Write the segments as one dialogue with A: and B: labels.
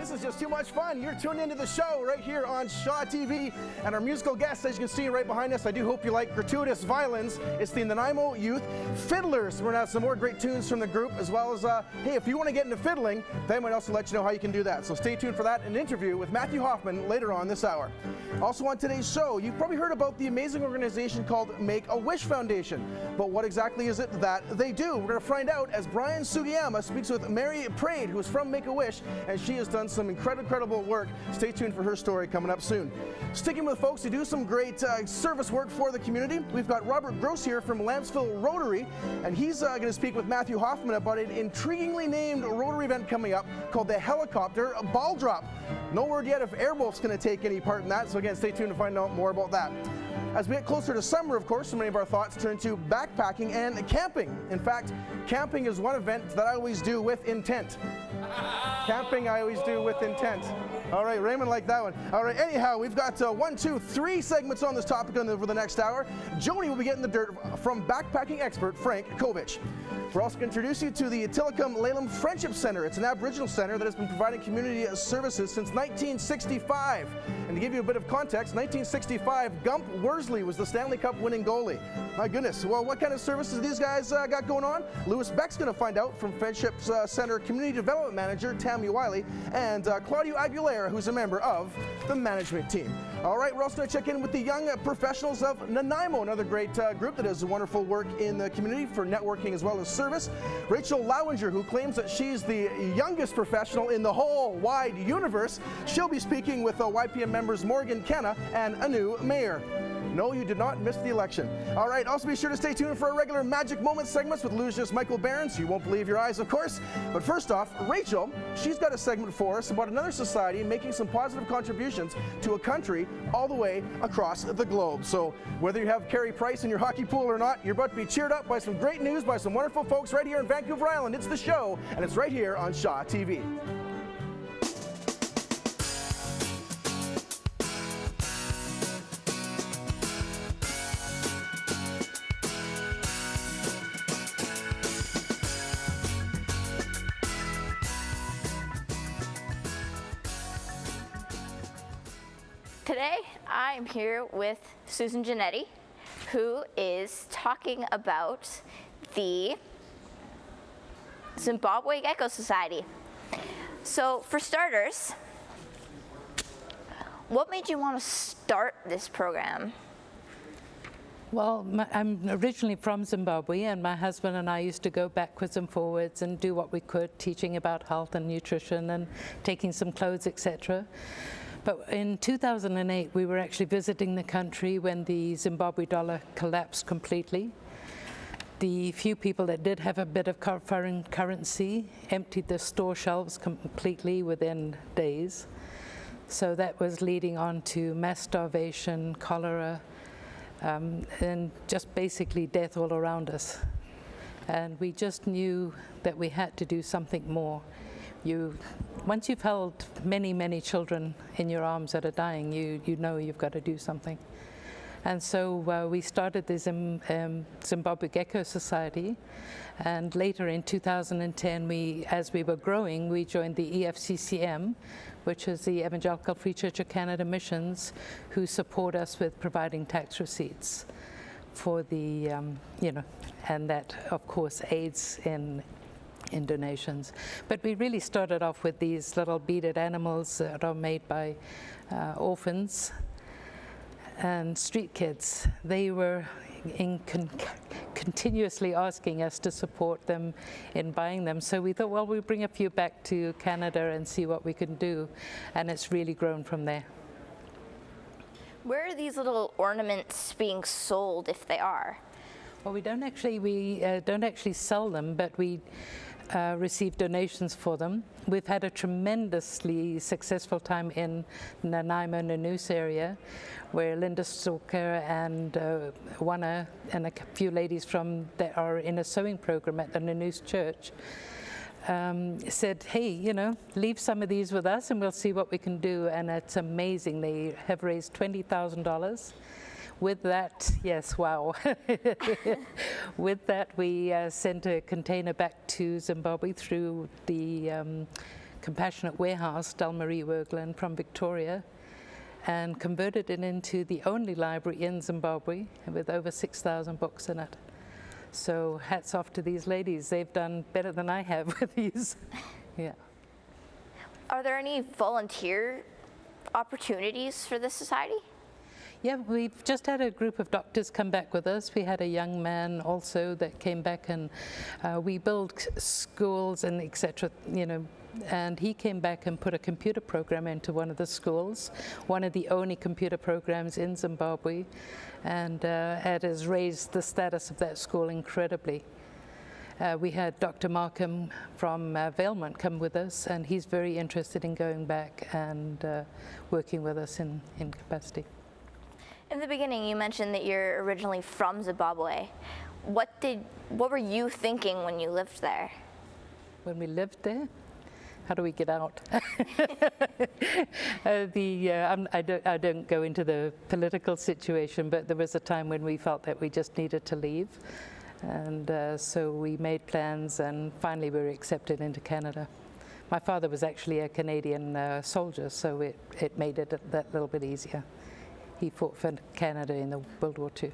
A: This is just too much fun. You're tuned into the show right here on Shaw TV. And our musical guest, as you can see right behind us, I do hope you like gratuitous violins. It's the Nanaimo Youth Fiddlers. We're going to have some more great tunes from the group, as well as, hey, if you want to get into fiddling, they might also let you know how you can do that. So stay tuned for that, an interview with Matthew Hoffman later on this hour. Also on today's show, you've probably heard about the amazing organization called Make-A-Wish Foundation. But what exactly is it that they do? We're going to find out as Brian Sugiyama speaks with Mary Prade, who is from Make-A-Wish, and she has done some incredible work. Stay tuned for her story coming up soon. Sticking with folks who do some great service work for the community, we've got Robert Gross here from Lantzville Rotary, and he's going to speak with Matthew Hoffman about an intriguingly named Rotary event coming up called the Helicopter Ball Drop. No word yet if Airwolf's going to take any part in that, so again, stay tuned to find out more about that. As we get closer to summer, of course, so many of our thoughts turn to backpacking and camping. In fact, camping is one event that I always do with intent. Camping I always do with intent. All right, Raymond liked that one. All right, anyhow, we've got 1, 2, 3 segments on this topic over the next hour. Joni will be getting the dirt from backpacking expert Frank Kovich. We're also going to introduce you to the Tillicum Lelum Friendship Center. It's an Aboriginal center that has been providing community services since 1965. And to give you a bit of context, 1965, Gump Worsley was the Stanley Cup winning goalie. My goodness. Well, what kind of services these guys got going on? Lewis Beck's going to find out from Friendship Center Community Development Manager Tammy Wiley and Claudio Aguilera, who's a member of the management team. All right, we're also going to check in with the young professionals of Nanaimo, another great group that does wonderful work in the community for networking as well as service. Rachel Lowinger, who claims that she's the youngest professional in the whole wide universe, she'll be speaking with YPM members Morgan Kenna and Anu Mayer. No, you did not miss the election. All right, also be sure to stay tuned for our regular Magic Moments segments with Illusionist Michael Berends. You won't believe your eyes, of course. But first off, Rachel, she's got a segment for us about another society making some positive contributions to a country all the way across the globe. So whether you have Carey Price in your hockey pool or not, you're about to be cheered up by some great news by some wonderful folks right here in Vancouver Island. It's the show, and it's right here on Shaw TV.
B: Today, I'm here with Susan Giannetti, who is talking about the Zimbabwe Gecko Society. So, for starters, what made you want to start this program?
C: Well, I'm originally from Zimbabwe, and my husband and I used to go backwards and forwards and do what we could, teaching about health and nutrition and taking some clothes, etc. But in 2008, we were actually visiting the country when the Zimbabwe dollar collapsed completely. The few people that did have a bit of foreign currency emptied their store shelves completely within days. So that was leading on to mass starvation, cholera, and just basically death all around us. And we just knew that we had to do something more. Once you've held many children in your arms that are dying, you know you've got to do something. And so we started the Zimbabwe Gecko Society, and later in 2010, as we were growing, we joined the EFCCM, which is the Evangelical Free Church of Canada Missions, who support us with providing tax receipts for the, and that of course aids in donations. But we really started off with these little beaded animals that are made by orphans and street kids. They were continuously asking us to support them in buying them. So we thought, well, we'll bring a few back to Canada and see what we can do. And it's really grown from there.
B: Where are these little ornaments being sold, if they are?
C: Well, we don't actually sell them, but we receive donations for them. We've had a tremendously successful time in Nanaimo Nanus area, where Linda Stalker and Wana and a few ladies that are in a sewing program at the Nanus Church said, hey, leave some of these with us and we'll see what we can do. And it's amazing. They have raised $20,000. With that, yes, wow. With that, we sent a container back to Zimbabwe through the Compassionate Warehouse, Dalmarie Wergland from Victoria, and converted it into the only library in Zimbabwe with over 6,000 books in it. So hats off to these ladies. They've done better than I have with these. Yeah.
B: Are there any volunteer opportunities for this society?
C: Yeah, we've just had a group of doctors come back with us. We had a young man also that came back, and we build schools and etc., you know, and he came back and put a computer program into one of the schools, one of the only computer programs in Zimbabwe, and it has raised the status of that school incredibly. We had Dr. Markham from Vailment come with us, and he's very interested in going back and working with us in capacity.
B: In the beginning, you mentioned that you're originally from Zimbabwe. What were you thinking when you lived there?
C: When we lived there? How do we get out? I don't go into the political situation, but there was a time when we felt that we just needed to leave. And so we made plans, and finally we were accepted into Canada. My father was actually a Canadian soldier, so it made it that little bit easier. He fought for Canada in the World War II.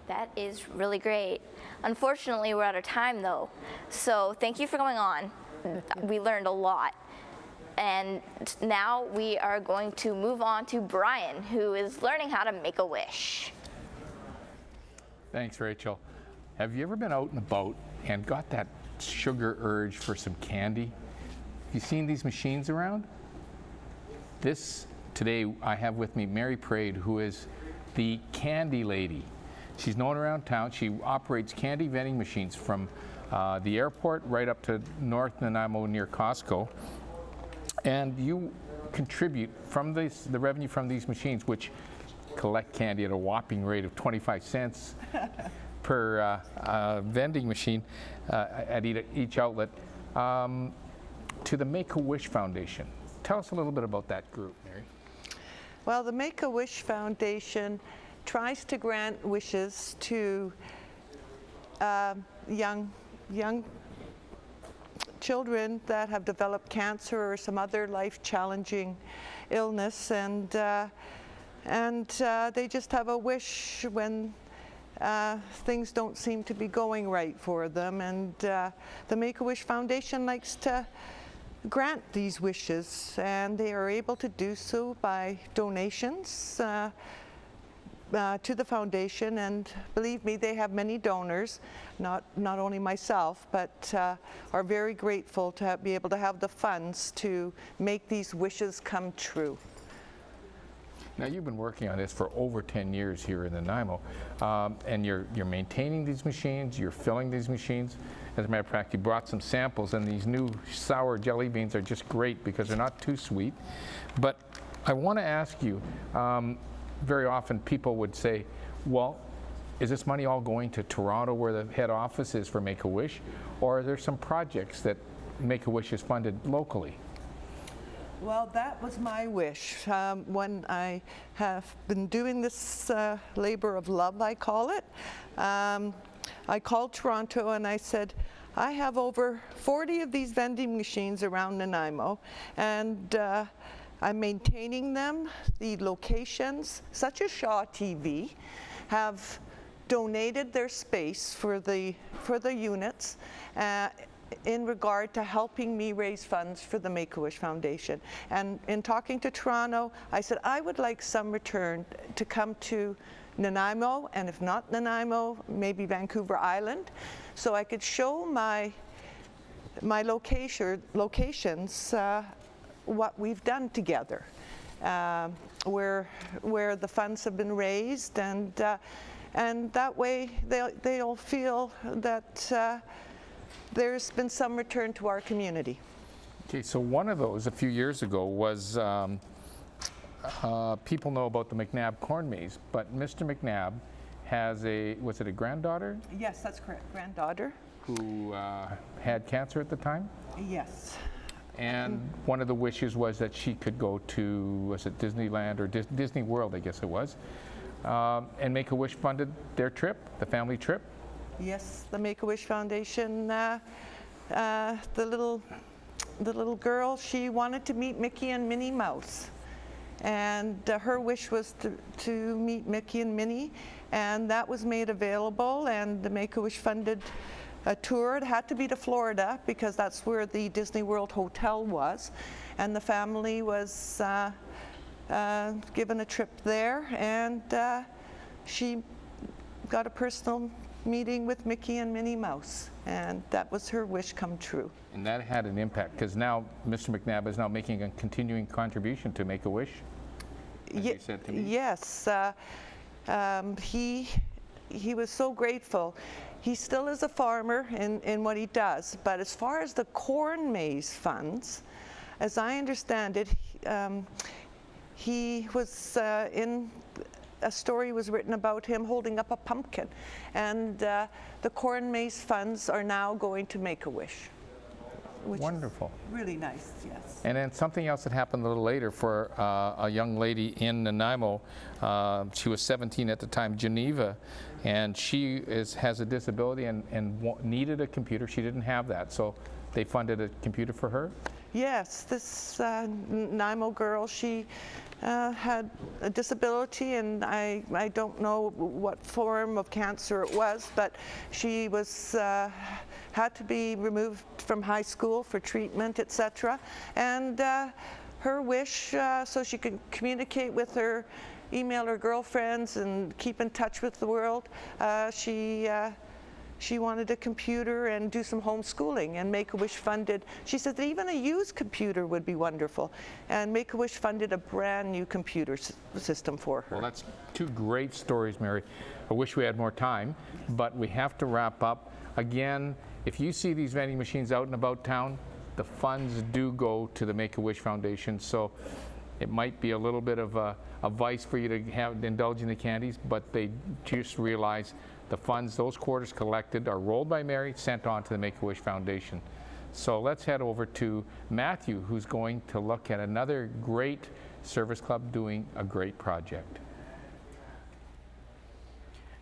B: That is really great. Unfortunately, we're out of time though. So thank you for going on. We learned a lot. And now we are going to move on to Brian, who is learning how to make a wish.
D: Thanks, Rachel. Have you ever been out and about and got that sugar urge for some candy? Have you seen these machines around? Today I have with me Mary Prade, who is the candy lady. She's known around town. She operates candy vending machines from the airport right up to North Nanaimo near Costco. And you contribute from the revenue from these machines, which collect candy at a whopping rate of 25 cents per vending machine at each outlet, to the Make-A-Wish Foundation. Tell us a little bit about that group, Mary.
E: Well, the Make-A-Wish Foundation tries to grant wishes to young children that have developed cancer or some other life-challenging illness, and they just have a wish when things don't seem to be going right for them, and the Make-A-Wish Foundation likes to grant these wishes, and they are able to do so by donations to the foundation. And believe me, they have many donors, not only myself, but are very grateful to be able to have the funds to make these wishes come true.
D: Now, you've been working on this for over 10 years here in Nanaimo, and you're maintaining these machines, you're filling these machines. As a matter of fact, you brought some samples, and these new sour jelly beans are just great because they're not too sweet. But I want to ask you, very often people would say, well, is this money all going to Toronto, where the head office is for Make-A-Wish, or are there some projects that Make-A-Wish is funded locally?
E: Well, that was my wish. When I have been doing this labor of love, I call it, I called Toronto and I said, I have over 40 of these vending machines around Nanaimo, and I'm maintaining them. The locations, such as Shaw TV, have donated their space for the units in regard to helping me raise funds for the Make-A-Wish Foundation. And in talking to Toronto, I said I would like some return to come to Nanaimo, and if not Nanaimo, maybe Vancouver Island, so I could show my locations what we've done together, where the funds have been raised, and that way they'll feel that there's been some return to our community.
D: Okay, so one of those a few years ago was people know about the McNabb corn maze, but Mr. McNabb has was it a granddaughter?
E: Yes, that's correct, granddaughter.
D: Who had cancer at the time?
E: Yes.
D: And one of the wishes was that she could go to, was it Disneyland or Disney World, I guess it was, and Make-A-Wish funded their trip, the family trip?
E: Yes, the Make-A-Wish Foundation, the little the little girl, she wanted to meet Mickey and Minnie Mouse. And her wish was to meet Mickey and Minnie, and that was made available, and the Make-A-Wish funded a tour. It had to be to Florida because that's where the Disney World Hotel was, and the family was given a trip there, and she got a personal meeting with Mickey and Minnie Mouse, and that was her wish come true.
D: And that had an impact, because now Mr. McNabb is now making a continuing contribution to Make-A-Wish, as he said to me.
E: Yes, he was so grateful. He still is a farmer in what he does, but as far as the corn maze funds, as I understand it, he was in a story was written about him holding up a pumpkin, and the corn maze funds are now going to Make-A-Wish.
D: Wonderful.
E: Really nice, yes.
D: And then something else that happened a little later for a young lady in Nanaimo. She was 17 at the time, Geneva, and she has a disability and needed a computer. She didn't have that, so they funded a computer for her.
E: Yes, this Nanaimo girl, she had a disability, and I don't know what form of cancer it was, but she was had to be removed from high school for treatment, etc. And her wish, so she could communicate with her, email her girlfriends, and keep in touch with the world, she wanted a computer and do some homeschooling, and Make-A-Wish funded. She said that even a used computer would be wonderful, and Make-A-Wish funded a brand new computer system for her.
D: Well, that's two great stories, Mary. I wish we had more time, but we have to wrap up. Again, if you see these vending machines out and about town, the funds do go to the Make-A-Wish Foundation, so it might be a little bit of a vice for you to indulge in the candies, but they just realize the funds, those quarters collected, are rolled by Mary, sent on to the Make-A-Wish Foundation. So let's head over to Matthew, who's going to look at another great service club doing a great project.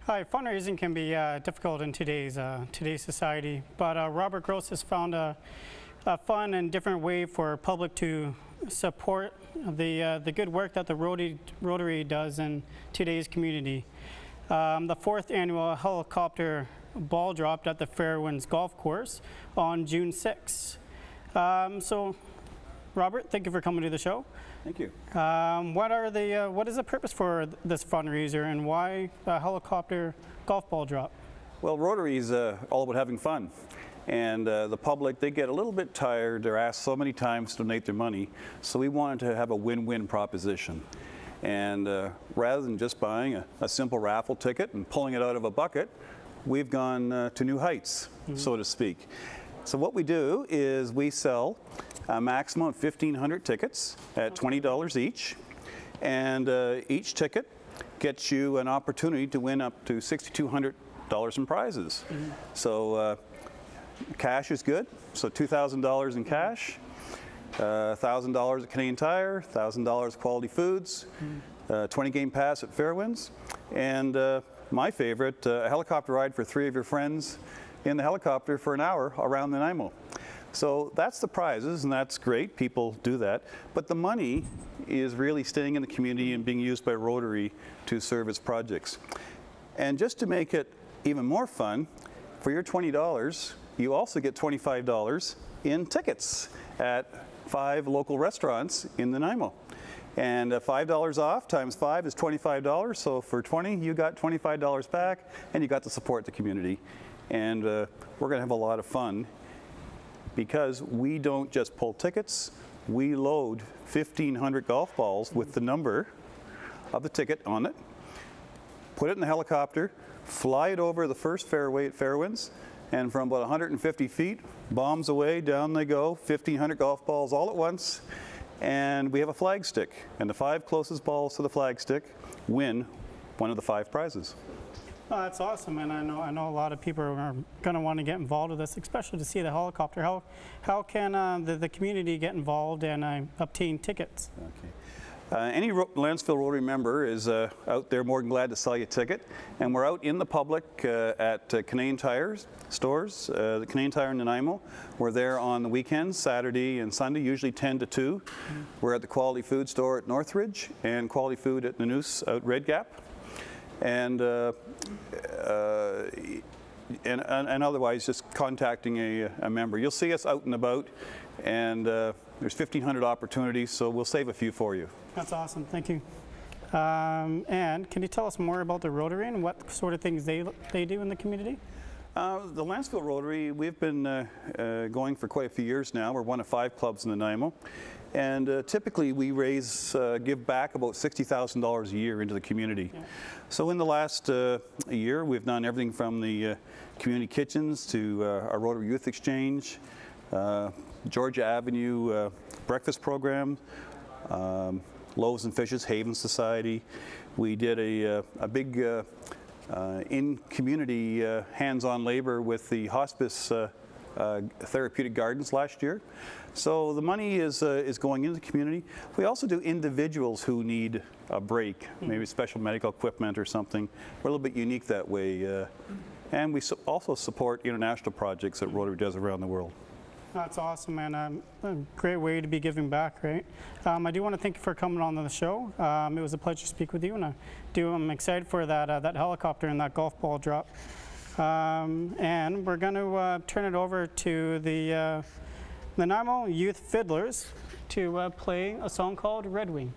F: Hi, fundraising can be difficult in today's society, but Robert Gross has found a fun and different way for public to support the good work that the Rotary does in today's community. The 4th annual helicopter ball dropped at the Fairwinds Golf Course on June 6th. So, Robert, thank you for coming to the show.
G: Thank you.
F: What is the purpose for this fundraiser, and why a helicopter golf ball drop?
G: Well, Rotary is all about having fun. And the public, they get a little bit tired. They're asked so many times to donate their money. So we wanted to have a win-win proposition. And rather than just buying a simple raffle ticket and pulling it out of a bucket, we've gone to new heights, so to speak. So what we do is we sell a maximum of 1,500 tickets at $20 each. And each ticket gets you an opportunity to win up to $6,200 in prizes. So cash is good, so $2,000 in cash. $1,000 at Canadian Tire, $1,000 Quality Foods, 20-game pass at Fairwinds, and my favorite, a helicopter ride for 3 of your friends in the helicopter for an hour around Nanaimo. So that's the prizes, and that's great. People do that. But the money is really staying in the community and being used by Rotary to serve its projects. And just to make it even more fun, for your $20, you also get $25 in tickets at 5 local restaurants in Nanaimo. And $5 off times 5 is $25. So for 20, you got $25 back, and you got to support the community. And we're going to have a lot of fun, because we don't just pull tickets. We load 1,500 golf balls with the number of the ticket on it, put it in the helicopter, fly it over the first fairway at Fairwinds, and from about 150 feet, bombs away, down they go, 1,500 golf balls all at once, and we have a flag stick, and the 5 closest balls to the flag stick win one of the 5 prizes.
F: Oh, that's awesome, and I know a lot of people are going to want to get involved with this, especially to see the helicopter. How can the community get involved and obtain tickets?
G: Okay. Any Lantzville Rotary member is out there more than glad to sell you a ticket. And we're out in the public at Canadian Tire stores, the Canadian Tire in Nanaimo. We're there on the weekends, Saturday and Sunday, usually 10 to 2. We're at the Quality Food store at Northridge and Quality Food at Nanoose out Red Gap. And otherwise just contacting a member. You'll see us out and about, and there's 1,500 opportunities, so we'll save a few for you.
F: That's awesome, thank you. And can you tell us more about the Rotary and what sort of things they do in the community?
G: The Lantzville Rotary, we've been going for quite a few years now. We're one of 5 clubs in Nanaimo. And typically we give back about $60,000 a year into the community. Yeah. So in the last year, we've done everything from the community kitchens to our Rotary Youth Exchange, Georgia Avenue breakfast program, Loaves and Fishes Haven Society. We did a big in-community hands-on labor with the hospice therapeutic gardens last year. So the money is going into the community. We also do individuals who need a break, maybe special medical equipment or something. We're a little bit unique that way. And we also support international projects that Rotary does around the world.
F: That's awesome, and a great way to be giving back, right? I do want to thank you for coming on the show. It was a pleasure to speak with you, and I'm excited for that helicopter and that golf ball drop. And we're going to turn it over to the Nanaimo Youth Fiddlers to play a song called Red Wing.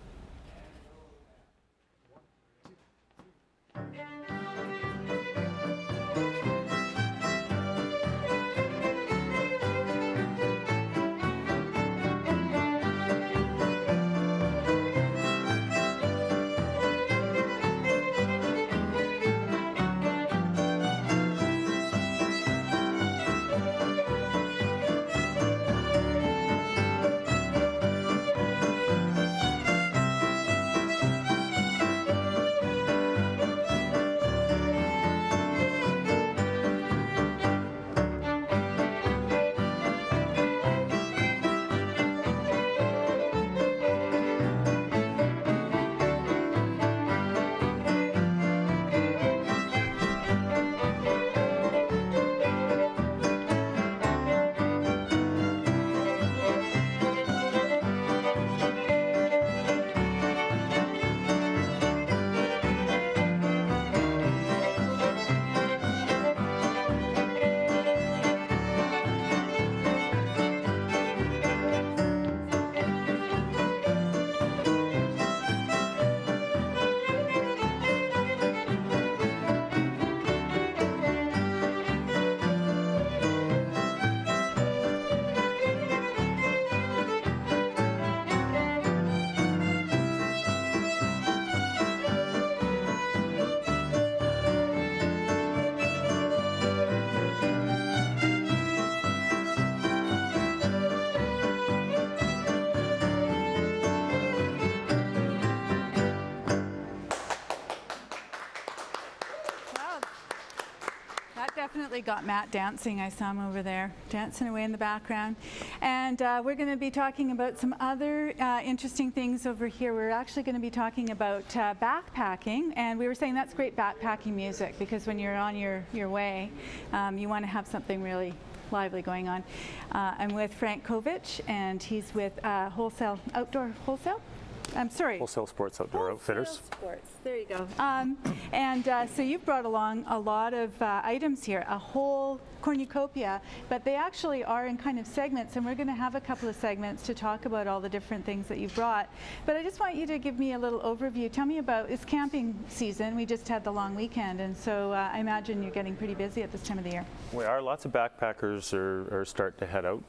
H: Definitely got Matt dancing. I saw him over there dancing away in the background. And we're going to be talking about some other interesting things over here. We're actually going to be talking about backpacking, and we were saying that's great backpacking music, because when you're on your way, you want to have something really lively going on. I'm with Frank Kovich, and he's with Wholesale
I: Sports Outdoor Outfitters.
H: Sports. There you go. So you've brought along a lot of items here, a whole cornucopia, but they actually are in kind of segments, and we're going to have a couple of segments to talk about all the different things that you've brought. But I just want you to give me a little overview. Tell me about, it's camping season. We just had the long weekend, and so I imagine you're getting pretty busy at this time of the year.
I: We are. Lots of backpackers are starting to head out.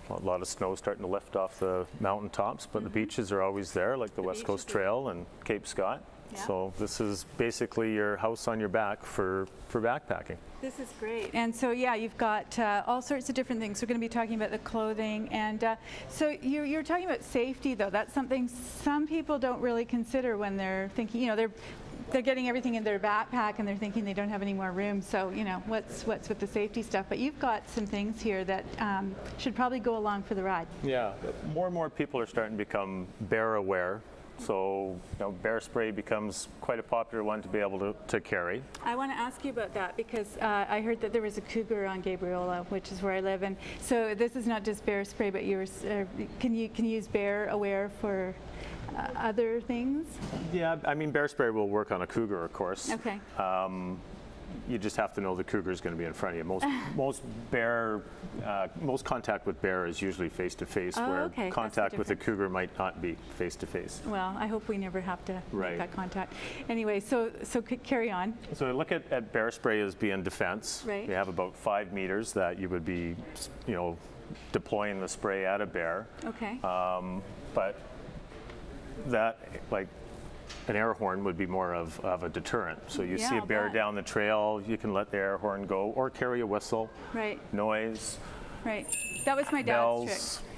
I: A lot of snow starting to lift off the mountaintops, but the beaches are always there, like the West Coast Trail and Cape Scott. Yeah. So this is basically your house on your back for backpacking.
H: This is great. And so, yeah, you've got all sorts of different things. We're going to be talking about the clothing. And so you're talking about safety, though. That's something some people don't really consider when they're thinking, you know, they're getting everything in their backpack and they're thinking they don't have any more room. So, you know, what's with the safety stuff? But you've got some things here that should probably go along for the ride.
I: Yeah, more and more people are starting to become bear aware So bear spray becomes quite a popular one to be able to carry.
H: I want to ask you about that because I heard that there was a cougar on Gabriola, which is where I live, and so this is not just bear spray, but can you use Bear Aware for other things?
I: Yeah, I mean bear spray will work on a cougar, of course.
H: Okay.
I: You just have to know the cougar is going to be in front of you. Most contact with bear is usually face to face, where
H: okay.
I: contact with a cougar might not be face to face.
H: Well, I hope we never have to
I: Right.
H: make that contact. Anyway, so carry on.
I: So look at bear spray as being defense.
H: Right.
I: You have about 5 meters that you would be, deploying the spray at a bear.
H: Okay.
I: But that, like, an air horn would be more of a deterrent. So you see a
H: I'll
I: bear
H: bet.
I: down the trail, you can let the air horn go, or carry a whistle,
H: Right.
I: noise,
H: Right. That was my dad's
I: bells.
H: trick.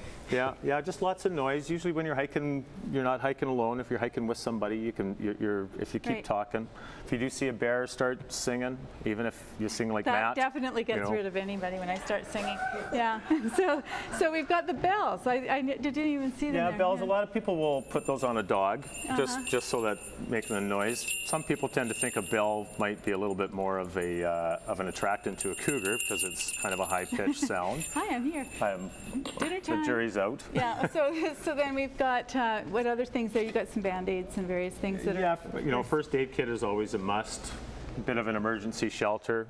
I: Yeah, just lots of noise. Usually when you're hiking, you're not hiking alone. If you're hiking with somebody, if you keep
H: Right.
I: talking. If you do see a bear start singing, even if you sing like
H: That
I: Matt.
H: definitely gets rid of anybody when I start singing. Yeah. So we've got the bells. I didn't even see them.
I: Yeah,
H: there.
I: bells. A lot of people will put those on a dog, just so that making a noise. Some people tend to think a bell might be a little bit more of an attractant to a cougar because it's kind of a high-pitched sound.
H: Hi, I'm here. Dinner time.
I: The jury's out.
H: Yeah. So then we've got what other things there? You got some Band-Aids and various things that are.
I: Yeah, first aid kit is always a must. A bit of an emergency shelter,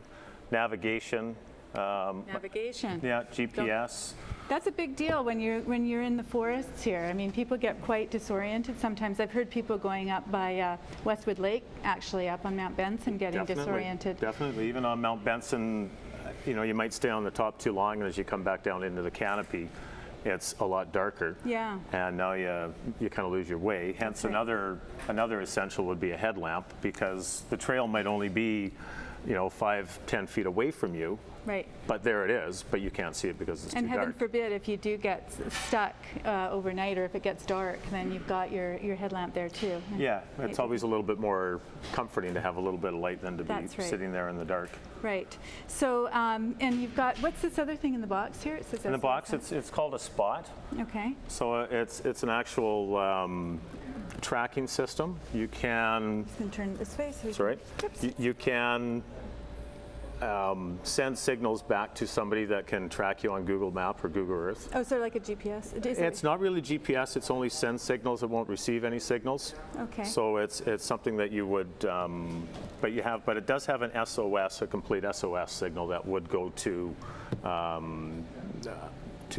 I: navigation.
H: Navigation.
I: Yeah, GPS.
H: That's a big deal when you're in the forests here. I mean, people get quite disoriented sometimes. I've heard people going up by Westwood Lake, actually up on Mount Benson, getting disoriented.
I: Definitely. Even on Mount Benson, you might stay on the top too long, and as you come back down into the canopy, it's a lot darker.
H: Yeah.
I: And now you kind of lose your way. Hence, another essential would be a headlamp, because the trail might only be 5-10 feet away from you.
H: Right.
I: But there it is, but you can't see it because it's
H: And
I: too
H: heaven
I: dark.
H: forbid if you do get stuck overnight, or if it gets dark, then you've got your headlamp there too.
I: Yeah, it's always a little bit more comforting to have a little bit of light than to be sitting there in the dark.
H: Right. So, and you've got, what's this other thing in the box here? It says
I: In the box, it's called a spot.
H: Okay.
I: So it's an actual tracking system. You can.
H: Just gonna turn it this way. So
I: That's right. You can send signals back to somebody that can track you on Google Map or Google Earth.
H: Oh, so like a GPS?
I: It's not really GPS. It's only send signals. It won't receive any signals.
H: Okay.
I: So it's something that you would, but it does have an SOS, a complete SOS signal that would go to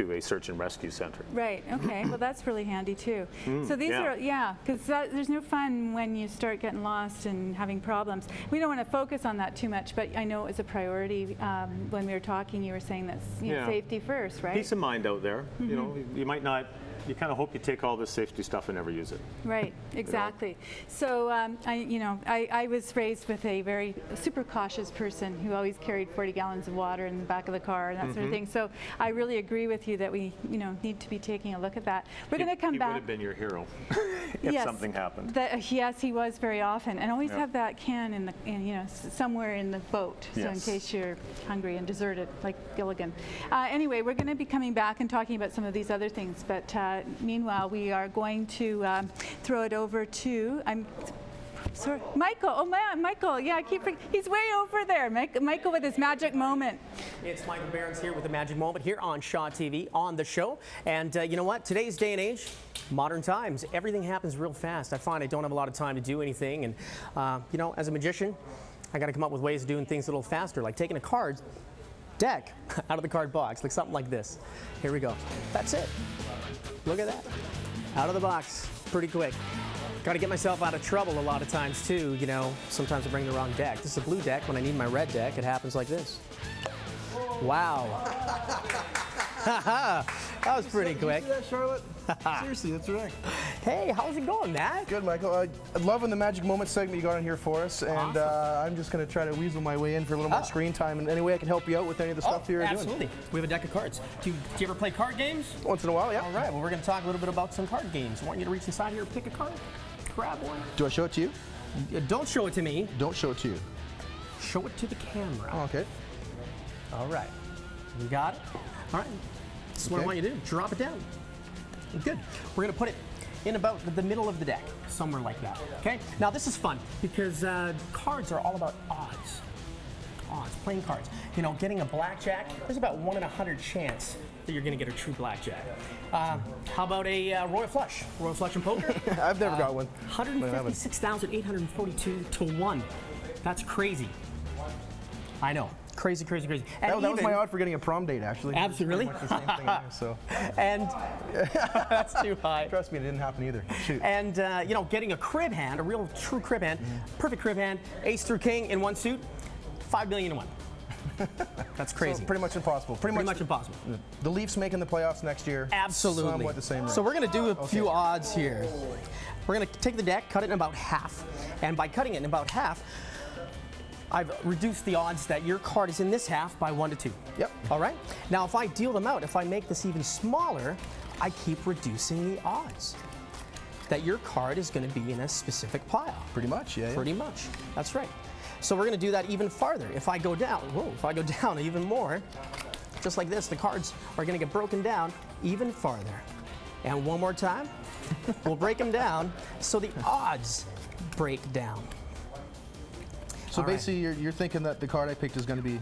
I: a search and rescue center.
H: Right, okay. Well, that's really handy too. So these are, because there's no fun when you start getting lost and having problems. We don't want to focus on that too much, but I know it was a priority when we were talking. You were saying that's safety first, right?
I: Peace of mind out there. You might not. You kind of hope you take all this safety stuff and never use it.
H: Right, exactly. So I was raised with a very super cautious person who always carried 40 gallons of water in the back of the car and that sort of thing. So I really agree with you that we need to be taking a look at that. We're going to come back.
I: He would have been your hero if something happened.
H: Yes, he was very often, and always have that can somewhere in the boat, so in case you're hungry and deserted like Gilligan. Anyway, we're going to be coming back and talking about some of these other things, but meanwhile, we are going to throw it over to Michael. Oh man, Michael! Yeah, he's way over there. Michael with his magic moment.
J: It's Michael Berends here with the Magic Moment here on Shaw TV on the show. And you know what? Today's day and age, modern times, everything happens real fast. I find I don't have a lot of time to do anything, and as a magician, I got to come up with ways of doing things a little faster, like taking a card deck out of the card box, like something like this. Here we go. That's it. Look at that. Out of the box, pretty quick. Got to get myself out of trouble a lot of times too, sometimes I bring the wrong deck. This is a blue deck. When I need my red deck, it happens like this. Wow. That was pretty quick.
A: Did you see that, Charlotte? Seriously, that's right.
J: Hey, how's it going, Matt?
A: Good, Michael. I'm loving the Magic Moment segment you got on here for us, and I'm just going to try to weasel my way in for a little more screen time, and any way I can help you out with any of the stuff you're doing.
J: Absolutely. We have a deck of cards. Do you ever play card games?
A: Once in a while, yeah.
J: All right, well, we're going to talk a little bit about some card games. I want you to reach inside here, pick a card, grab one.
A: Do I show it to you?
J: Don't show it to me.
A: Don't show it to you.
J: Show it to the camera.
A: Oh, okay.
J: All right. You got it? All right. This is what I want you to do. Drop it down. Good. We're going to put it in about the middle of the deck, somewhere like that. Okay. Now this is fun because cards are all about odds. Odds, playing cards. You know, getting a blackjack. There's about 1 in 100 chance that you're going to get a true blackjack. How about a royal flush? Royal flush in poker?
A: I've never got one.
J: 156,842 to 1. That's crazy. I know. Crazy, crazy, crazy. And
A: that was my odd for getting a prom date, actually.
J: Absolutely.
A: Pretty much the same thing, so.
J: And that's too high.
A: Trust me, it didn't happen either. Shoot.
J: And you know, getting a crib hand, a real true crib hand, perfect crib hand, ace through king in one suit, 5 million to 1. That's crazy.
A: So pretty much impossible.
J: Pretty much impossible.
A: The Leafs making the playoffs next year.
J: Absolutely.
A: Somewhat the same range.
J: So we're going to do a few odds here. We're going to take the deck, cut it in about half, and by cutting it in about half, I've reduced the odds that your card is in this half by 1 to 2.
A: Yep.
J: All right? Now, if I deal them out, if I make this even smaller, I keep reducing the odds that your card is going to be in a specific pile.
A: Pretty much, yeah.
J: Pretty much. That's right. So we're going to do that even farther. If I go down, if I go down even more, just like this, the cards are going to get broken down even farther. And one more time, we'll break them down so the odds break down.
A: So basically, you're thinking that the card I picked is going to be...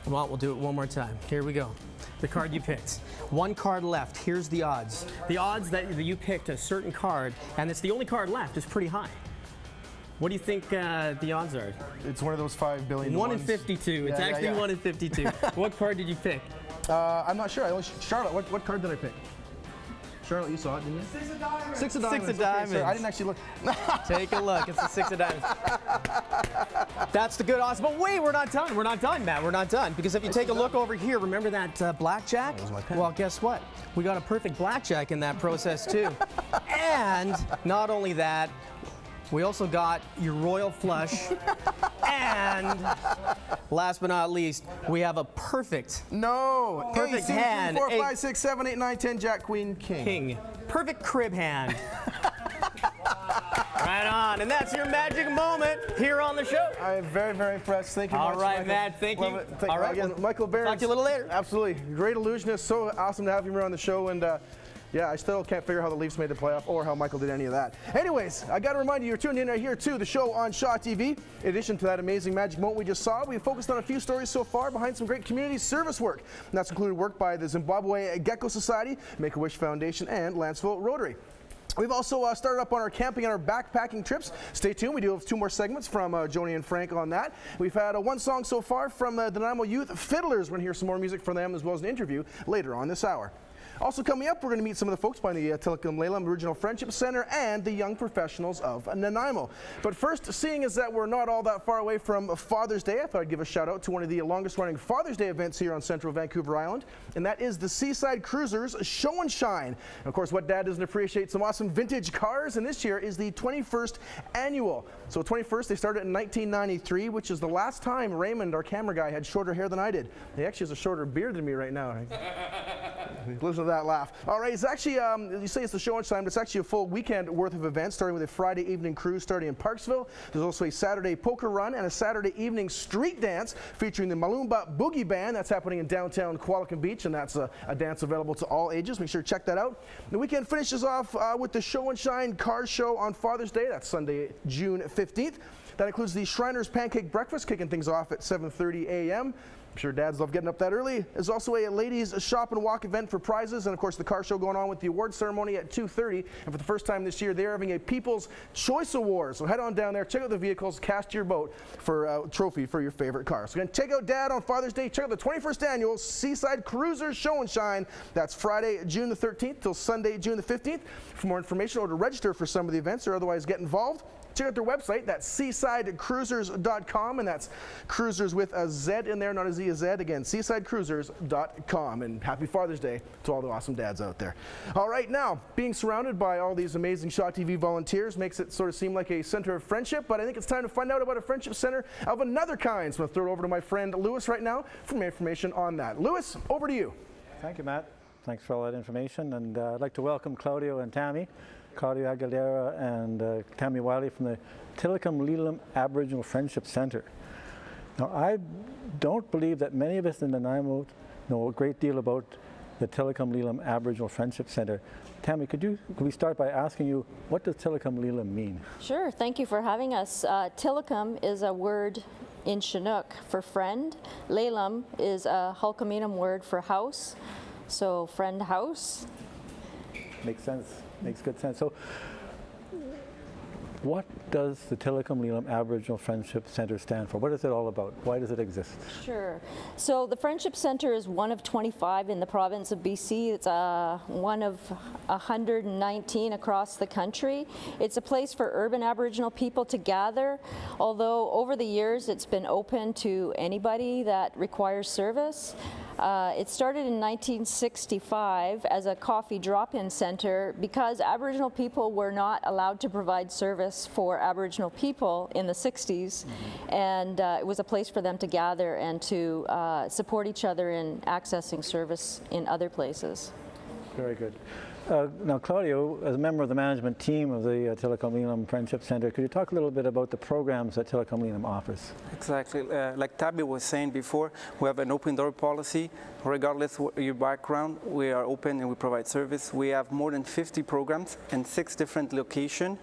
J: Well, we'll do it one more time. Here we go. The card you picked. One card left. Here's the odds. The odds that you picked a certain card, and it's the only card left, is pretty high. What do you think the odds are?
A: It's one of those 5 billion
J: 1 in 52. It's actually 1 in 52. What card did you pick?
A: I'm not sure. Charlotte, what card did I pick? Charlotte, you saw it, didn't you?
E: 6 of diamonds.
A: 6 of diamonds.
J: 6 of diamonds.
A: Okay, I didn't actually look.
J: Take a look. It's the 6 of diamonds. That's the good odds. But wait, we're not done. We're not done, Matt. We're not done. Because if you take a look over here, remember that blackjack?
A: That was my pen.
J: Well, guess what? We got a perfect blackjack in that process, too. And not only that, we also got your royal flush. And last but not least, we have a perfect
A: perfect
J: hand.
A: 4, 5, 6, 7, 8, 9, 10, Jack, Queen, King.
J: Perfect crib hand. Right on. And that's your magic moment here on the show.
A: I am very, very impressed. Thank you
J: All
A: much,
J: right,
A: Michael.
J: Matt. Thank you.
A: All right. Again, Michael Berends.
J: Talk to you a little later.
A: Absolutely. Great illusionist. So awesome to have you here on the show. And yeah, I still can't figure out how the Leafs made the playoff or how Michael did any of that. Anyways, I got to remind you, you're tuned in right here to the show on Shaw TV. In addition to that amazing magic moment we just saw, we've focused on a few stories so far behind some great community service work. And that's included work by the Zimbabwe Gecko Society, Make-A-Wish Foundation, and Lantzville Rotary. We've also started up on our camping and our backpacking trips. Stay tuned. We do have 2 more segments from Joni and Frank on that. We've had 1 song so far from the Nanaimo Youth Fiddlers. We're going to hear some more music from them as well as an interview later on this hour. Also coming up, we're going to meet some of the folks behind the Tillicum Lelum Original Friendship Center and the young professionals of Nanaimo. But first, seeing as that we're not all that far away from Father's Day, I thought I'd give a shout out to one of the longest running Father's Day events here on Central Vancouver Island, and that is the Seaside Cruisers Show and Shine. And of course, what dad doesn't appreciate some awesome vintage cars, and this year is the 21st annual. So 21st, they started in 1993, which is the last time Raymond, our camera guy, had shorter hair than I did. He actually has a shorter beard than me right now. Listen to that laugh. All right, it's actually, you say it's the show and shine, but it's actually a full weekend worth of events, starting with a Friday evening cruise starting in Parksville. There's also a Saturday poker run and a Saturday evening street dance featuring the Malumba Boogie Band. That's happening in downtown Qualicum Beach, and that's a dance available to all ages. Make sure to check that out. The weekend finishes off with the Show and Shine Car Show on Father's Day. That's Sunday, June 15th. That includes the Shriners Pancake Breakfast, kicking things off at 7:30 a.m. I'm sure dads love getting up that early. There's also a ladies shop and walk event for prizes, and of course the car show going on with the award ceremony at 2:30. And for the first time this year, they're having a People's Choice Award. So head on down there, check out the vehicles, cast your vote for a trophy for your favorite car. So again, take out Dad on Father's Day. Check out the 21st annual Seaside Cruisers Show and Shine. That's Friday, June the 13th till Sunday, June the 15th. For more information or to register for some of the events or otherwise get involved, check out their website. That's seasidecruisers.com, and that's cruisers with a Z in there, not a Z, a Z. Again, seasidecruisers.com. And happy Father's Day to all the awesome dads out there. All right, now, being surrounded by all these amazing Shaw TV volunteers makes it sort of seem like a center of friendship, but I think it's time to find out about a friendship center of another kind. So I'm going to throw it over to my friend Lewis right now for more information on that. Lewis, over to you.
K: Thank you, Matt. Thanks for all that information. And I'd like to welcome Claudio and Tammy. Claudio Aguilera and Tammy Wiley from the Tillicum Lelum Aboriginal Friendship Center. Now, I don't believe that many of us in Nanaimo know a great deal about the Tillicum Lelum Aboriginal Friendship Center. Tammy, could we start by asking you, what does Tillicum Lelum mean?
L: Sure, thank you for having us. Tillicum is a word in Chinook for friend. Lelum is a Hulkaminam word for house, so friend house.
K: Makes sense, makes good sense. So what does the Tillicum Lelum Aboriginal Friendship Center stand for? What is it all about? Why does it exist?
L: Sure. So the Friendship Center is one of 25 in the province of BC. It's one of 119 across the country. It's a place for urban Aboriginal people to gather, although over the years it's been open to anybody that requires service. It started in 1965 as a coffee drop-in center because Aboriginal people were not allowed to provide service for Aboriginal people in the 60s, and it was a place for them to gather and to support each other in accessing service in other places.
K: Very good. Now, Claudio, as a member of the management team of the Tillicum Lelum Friendship Center, could you talk a little bit about the programs that Tillicum Lelum offers?
M: Exactly. Like Tabby was saying before, we have an open door policy. Regardless of your background, we are open and we provide service. We have more than 50 programs in 6 different locations.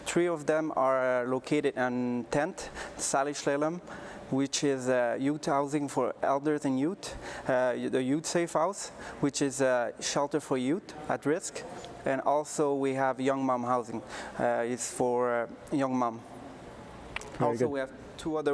M: 3 of them are located in Tent, Salish Lelum, which is youth housing for elders and youth, the Youth Safe House, which is a shelter for youth at risk, and also we have Young Mom Housing, it's for young mom. Also, we have 2 other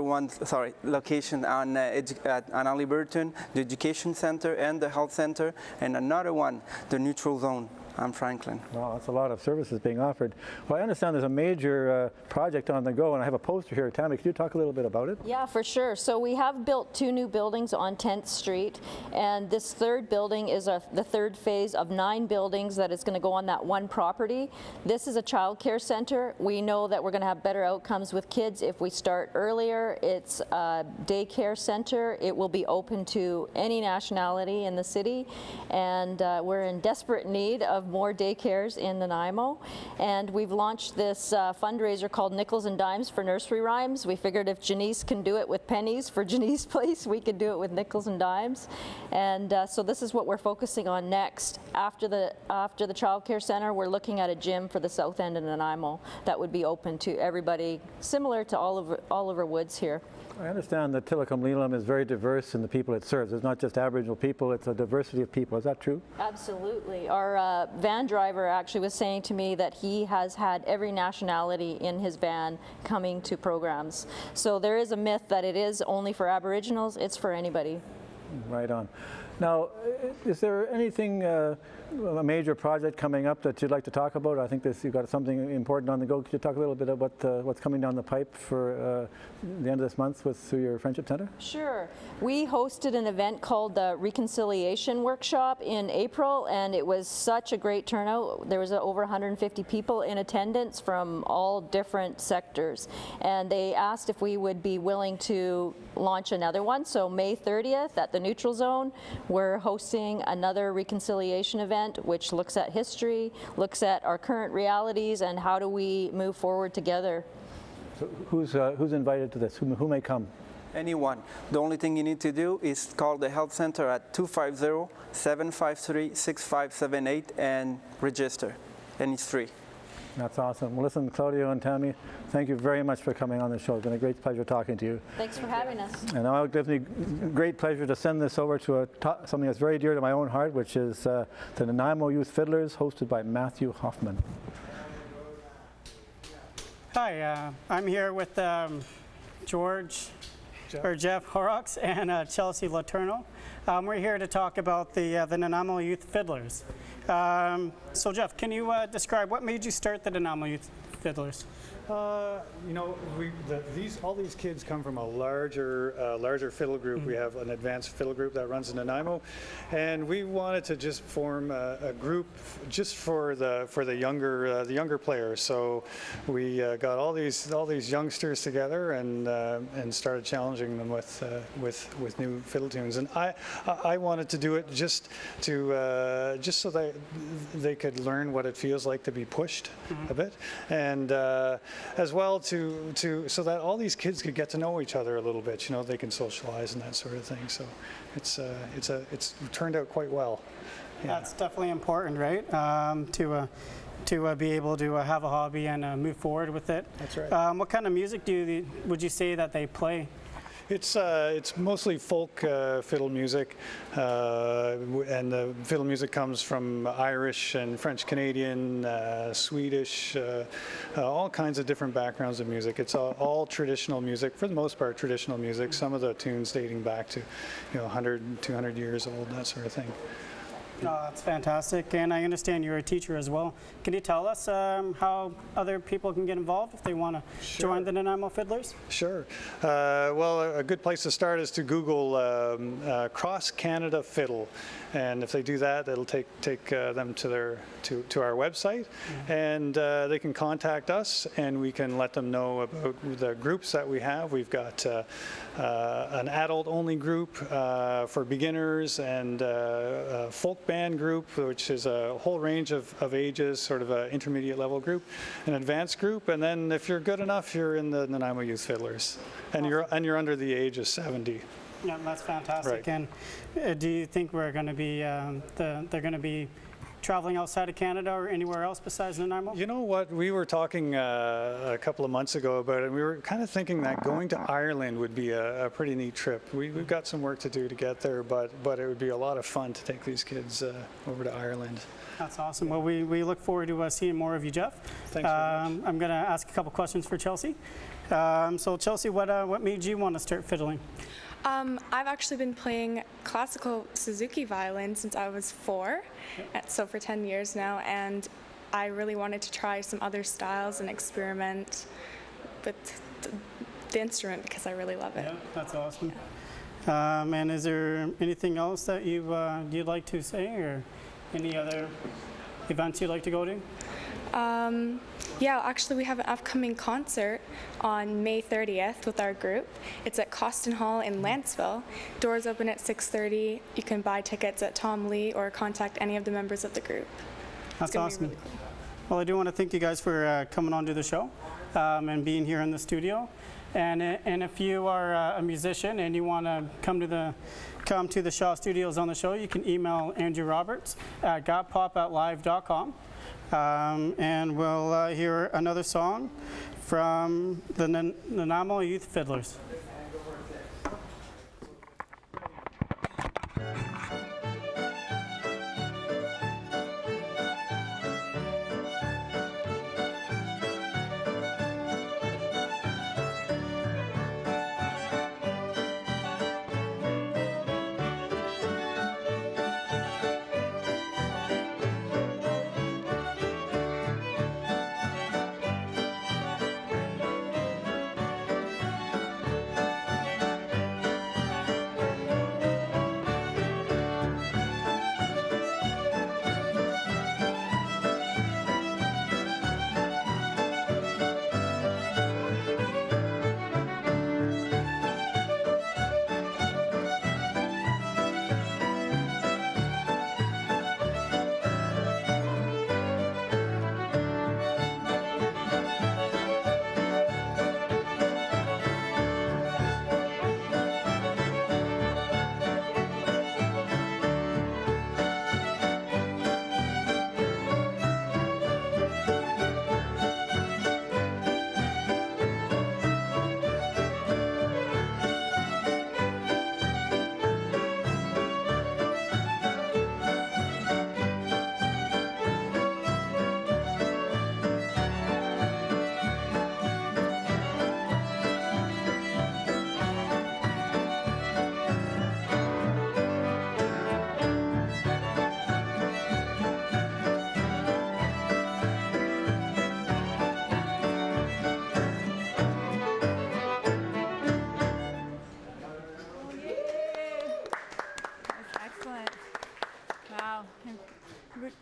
M: locations on Aliburton, the Education Center and the Health Center, and another one, the Neutral Zone. I'm Franklin.
K: Wow, that's a lot of services being offered. Well, I understand there's a major project on the go, and I have a poster here. Tammy, could you talk a little bit about it?
L: Yeah, for sure. So we have built 2 new buildings on 10th Street, and this 3rd building is the 3rd phase of 9 buildings that is going to go on that one property. This is a child care center. We know that we're going to have better outcomes with kids if we start earlier. It's a daycare center. It will be open to any nationality in the city, and we're in desperate need of more daycares in Nanaimo, and we've launched this fundraiser called Nickels and Dimes for Nursery Rhymes. We figured if Janice can do it with pennies for Janice Place, we could do it with nickels and dimes, and so this is what we're focusing on next. After the child care center, we're looking at a gym for the south end of Nanaimo that would be open to everybody, similar to Oliver Woods here.
K: I understand that Tillicum Lelum is very diverse in the people it serves. It's not just Aboriginal people, it's a diversity of people. Is that true?
L: Absolutely. Our van driver actually was saying to me that he has had every nationality in his van coming to programs. So there is a myth that it is only for Aboriginals. It's for anybody.
K: Right on. Now, is there anything, a major project coming up that you'd like to talk about? I think you've got something important on the go. Could you talk a little bit about what's coming down the pipe for the end of this month through your Friendship Center?
L: Sure. We hosted an event called the Reconciliation Workshop in April, and it was such a great turnout. There was over 150 people in attendance from all different sectors, and they asked if we would be willing to launch another one. So May 30th at the Neutral Zone, we're hosting another reconciliation event which looks at history, looks at our current realities, and how do we move forward together.
K: So who's invited to this? Who may come?
M: Anyone. The only thing you need to do is call the Health Center at 250-753-6578 and register, and it's free.
K: That's awesome. Well, listen, Claudio and Tammy, thank you very much for coming on the show. It's been a great pleasure talking to you.
L: Thanks for having us.
K: And now it gives me great pleasure to send this over to something that's very dear to my own heart, which is the Nanaimo Youth Fiddlers, hosted by Matthew Hoffman.
F: Hi, I'm here with Jeff Horrocks and Chelsea Letourneau. We're here to talk about the Nanaimo Youth Fiddlers. So Jeff, can you describe what made you start the Nanaimo Youth Fiddlers?
N: You know, all these kids come from a larger fiddle group. Mm-hmm. We have an advanced fiddle group that runs in Nanaimo, and we wanted to just form a group just for the younger players. So we got all these youngsters together and started challenging them with new fiddle tunes. And I wanted to do it just so that they could learn what it feels like to be pushed a bit, and as well so that all these kids could get to know each other a little bit. You know, they can socialize and that sort of thing. So it's turned out quite well.
F: That's definitely important, right? To be able to have a hobby and move forward with it.
N: That's right.
F: What kind of music would you say that they play?
N: It's mostly folk fiddle music, and the fiddle music comes from Irish and French Canadian, Swedish, all kinds of different backgrounds of music. It's all traditional music, for the most part traditional music, some of the tunes dating back to 100, 200 years old, that sort of thing.
F: Oh, that's fantastic, and I understand you're a teacher as well. Can you tell us how other people can get involved if they want to join the Nanaimo Fiddlers?
N: Sure. Well, a good place to start is to Google Cross Canada Fiddle, and if they do that, it'll take them to our website, and they can contact us, and we can let them know about the groups that we have. We've got an adult-only group for beginners, and a folk band group, which is a whole range of ages, sort of an intermediate level group, an advanced group, and then if you're good enough, you're in the Nanaimo Youth Fiddlers, and you're under the age of 70.
F: Yeah, that's fantastic.
N: Right.
F: And do you think we're going to be they're going to be traveling outside of Canada or anywhere else besides Nanaimo?
N: You know what, we were talking a couple of months ago about it, and we were kind of thinking that going to Ireland would be a pretty neat trip. We've got some work to do to get there, but it would be a lot of fun to take these kids over to Ireland.
F: That's awesome. Well, we look forward to seeing more of you, Jeff.
N: Thanks very much.
F: I'm going to ask a couple questions for Chelsea. So Chelsea, what made you want to start fiddling?
O: I've actually been playing classical Suzuki violin since I was 4, so for 10 years now, and I really wanted to try some other styles and experiment with the instrument because I really love it.
F: Yeah, that's awesome. Yeah. And is there anything else that you'd like to say, or any other events you'd like to go to?
O: Yeah, actually we have an upcoming concert on May 30th with our group. It's at Costin Hall in Lantzville. Doors open at 6:30. You can buy tickets at Tom Lee or contact any of the members of the group.
F: That's awesome. Really cool. Well, I do want to thank you guys for coming on to the show and being here in the studio. And if you are a musician and you want to come to the Shaw Studios on the show, you can email Andrew Roberts at gotpop@live.com. And we'll hear another song from the Nanaimo Youth Fiddlers.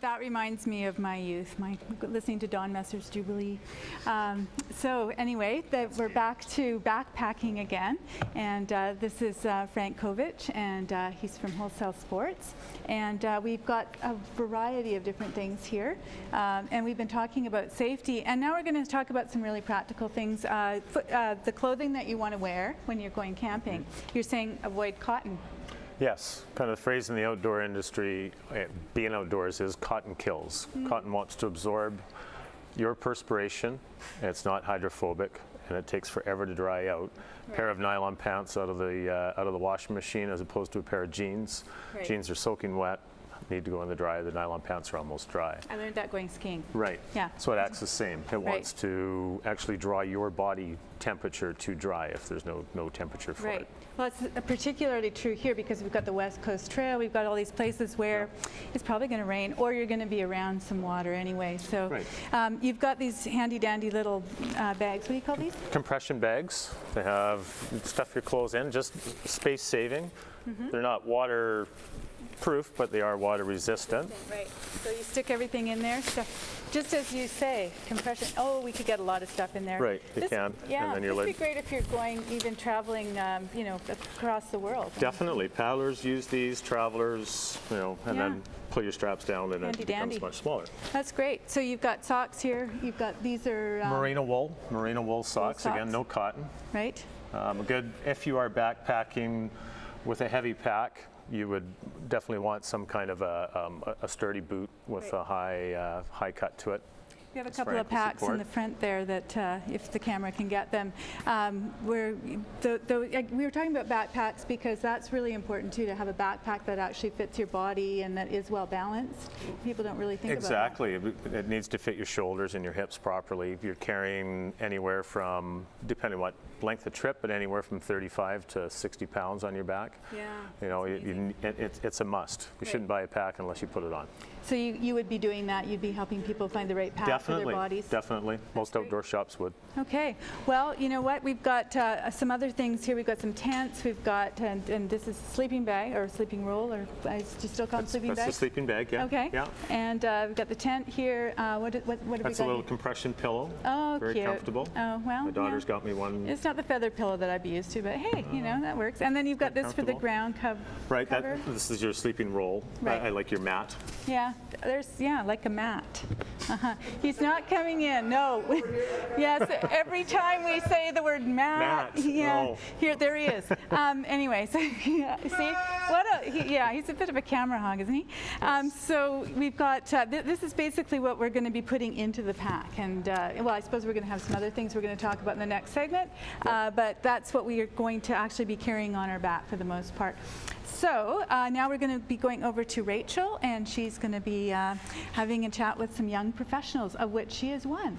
H: That reminds me of my youth, listening to Don Messer's Jubilee. So anyway, we're back to backpacking again, and this is Frank Kovich, and he's from Wholesale Sports. And we've got a variety of different things here, and we've been talking about safety, and now we're going to talk about some really practical things. The clothing that you want to wear when you're going camping. You're saying avoid cotton.
I: Yes, kind of the phrase in the outdoor industry, being outdoors, is cotton kills. Cotton wants to absorb your perspiration, and it's not hydrophobic, and it takes forever to dry out. A pair of nylon pants out of the washing machine as opposed to a pair of jeans. Jeans are soaking wet, need to go in the dryer. The nylon pants are almost dry.
H: I learned that going skiing.
I: Right.
H: Yeah.
I: So it acts the same. It wants to actually draw your body temperature to dry if there's no temperature for it.
H: Well, it's particularly true here because we've got the West Coast Trail. We've got all these places where it's probably going to rain, or you're going to be around some water anyway. So you've got these handy dandy little bags. What do you call these?
I: Compression bags. They have stuff your clothes in, just space saving. They're not waterproof, but they are water resistant.
H: Right. So you stick everything in there. Just as you say, compression. Oh, we could get a lot of stuff in there.
I: Right, you can.
H: Yeah,
I: and then your
H: this would
I: lid.
H: be great if you're going, even traveling, you know, across the world.
I: Definitely. Paddlers use these, travelers, you know, and then pull your straps down and it becomes much smaller.
H: That's great. So you've got socks here. You've got, these are...
I: merino wool socks. Again, no cotton.
H: Right.
I: Good, if you are backpacking with a heavy pack, you would definitely want some kind of a sturdy boot with a high cut to it.
H: We have a couple of packs in the front there that, if the camera can get them, we were talking about backpacks because that's really important too, to have a backpack that actually fits your body and that is well balanced. People don't really think about that.
I: Exactly. It needs to fit your shoulders and your hips properly. You're carrying anywhere from, depending on what length of trip, but anywhere from 35 to 60 pounds on your back.
H: Yeah.
I: You know, it's a must. You shouldn't buy a pack unless you put it on.
H: So you would be doing that. You'd be helping people find the right pack for their bodies.
I: Definitely. Most outdoor shops would.
H: Okay. Well, you know what? We've got some other things here. We've got some tents. We've got, and this is a sleeping bag or sleeping roll, or do you still call them sleeping bags?
I: That's a sleeping bag, yeah.
H: Okay.
I: Yeah.
H: And we've got the tent here. What have we got?
I: That's a little compression pillow.
H: Oh,
I: very
H: cute.
I: comfortable.
H: Oh, well.
I: My daughter's got me one.
H: It's not the feather pillow that I'd be used to, but hey, you know, that works. And then you've got this for the ground cover.
I: Right. This is your sleeping roll.
H: Right.
I: I like your mat.
H: Yeah. Like a mat. He's not coming in. No. Yes. Every time we say the word mat. Yeah. Oh. Here, there he is. Anyway, so yeah, see, he's a bit of a camera hog, isn't he? So we've got. This is basically what we're going to be putting into the pack, and well, I suppose we're going to have some other things we're going to talk about in the next segment. But that's what we are going to actually be carrying on our back for the most part. So now we're going to be going over to Rachel, and she's going to be having a chat with some young professionals, of which she is one.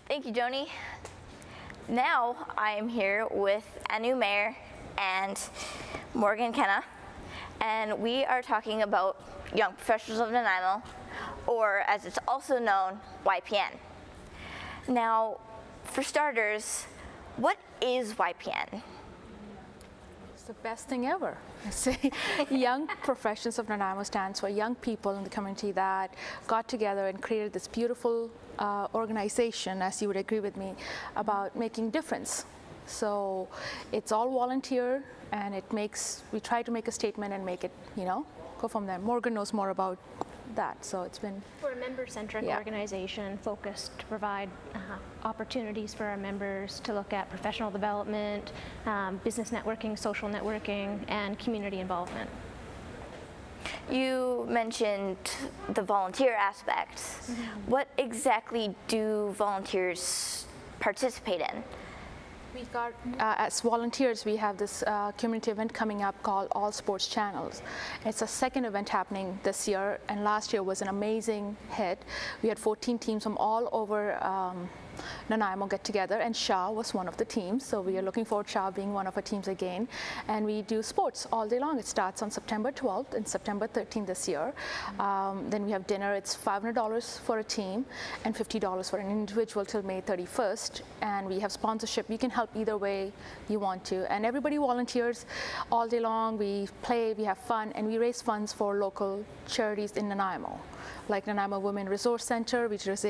B: Thank you, Joni. Now I am here with Anu Mayer and Morgan Kenna, and we are talking about Young Professionals of Nanaimo, or as it's also known, YPN. Now, for starters, what is YPN?
P: It's the best thing ever. I say Young Professionals of Nanaimo stands for young people in the community that got together and created this beautiful organization, as you would agree with me, about making difference. So it's all volunteer, and we try to make a statement and make it, you know, go from there. Morgan knows more about that, so it's been...
Q: We're a member-centric organization focused to provide opportunities for our members to look at professional development, business networking, social networking, and community involvement.
B: You mentioned the volunteer aspect. What exactly do volunteers participate in?
P: We've got, as volunteers, we have this community event coming up called All Sports Channels. It's a second event happening this year, and last year was an amazing hit. We had 14 teams from all over Nanaimo get together, and Shah was one of the teams, so we are looking forward to Shah being one of our teams again. And we do sports all day long. It starts on September 12th and September 13th this year. Then we have dinner. It's $500 for a team and $50 for an individual till May 31st. And we have sponsorship. You can help either way you want to. And everybody volunteers all day long. We play, we have fun, and we raise funds for local charities in Nanaimo, like Nanaimo Women Resource Center, which is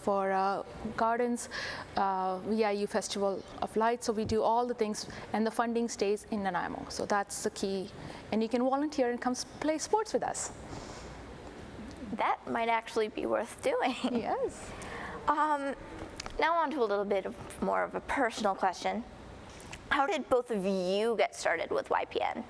P: for gardens, VIU Festival of Lights. So we do all the things, and the funding stays in Nanaimo. So that's the key. And you can volunteer and come play sports with us.
B: That might actually be worth doing.
P: Yes.
B: Now on to a little bit more of a personal question. How did both of you get started with YPN?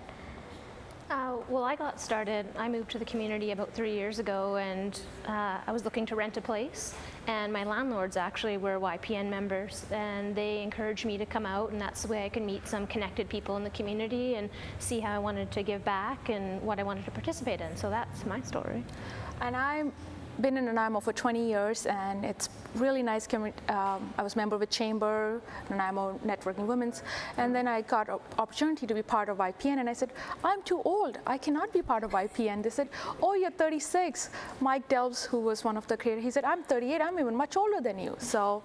Q: Well, I got started, I moved to the community about 3 years ago, and I was looking to rent a place, and my landlords actually were YPN members, and they encouraged me to come out, and that's the way I can meet some connected people in the community and see how I wanted to give back and what I wanted to participate in. So that's my story.
P: And I've been in Nanaimo for 20 years, and it's really nice. I was a member of a chamber, Nanaimo Networking Women's, and then I got an opportunity to be part of YPN, and I said, I'm too old. I cannot be part of YPN. They said, oh, you're 36. Mike Delves, who was one of the creators, he said, I'm 38. I'm even much older than you. So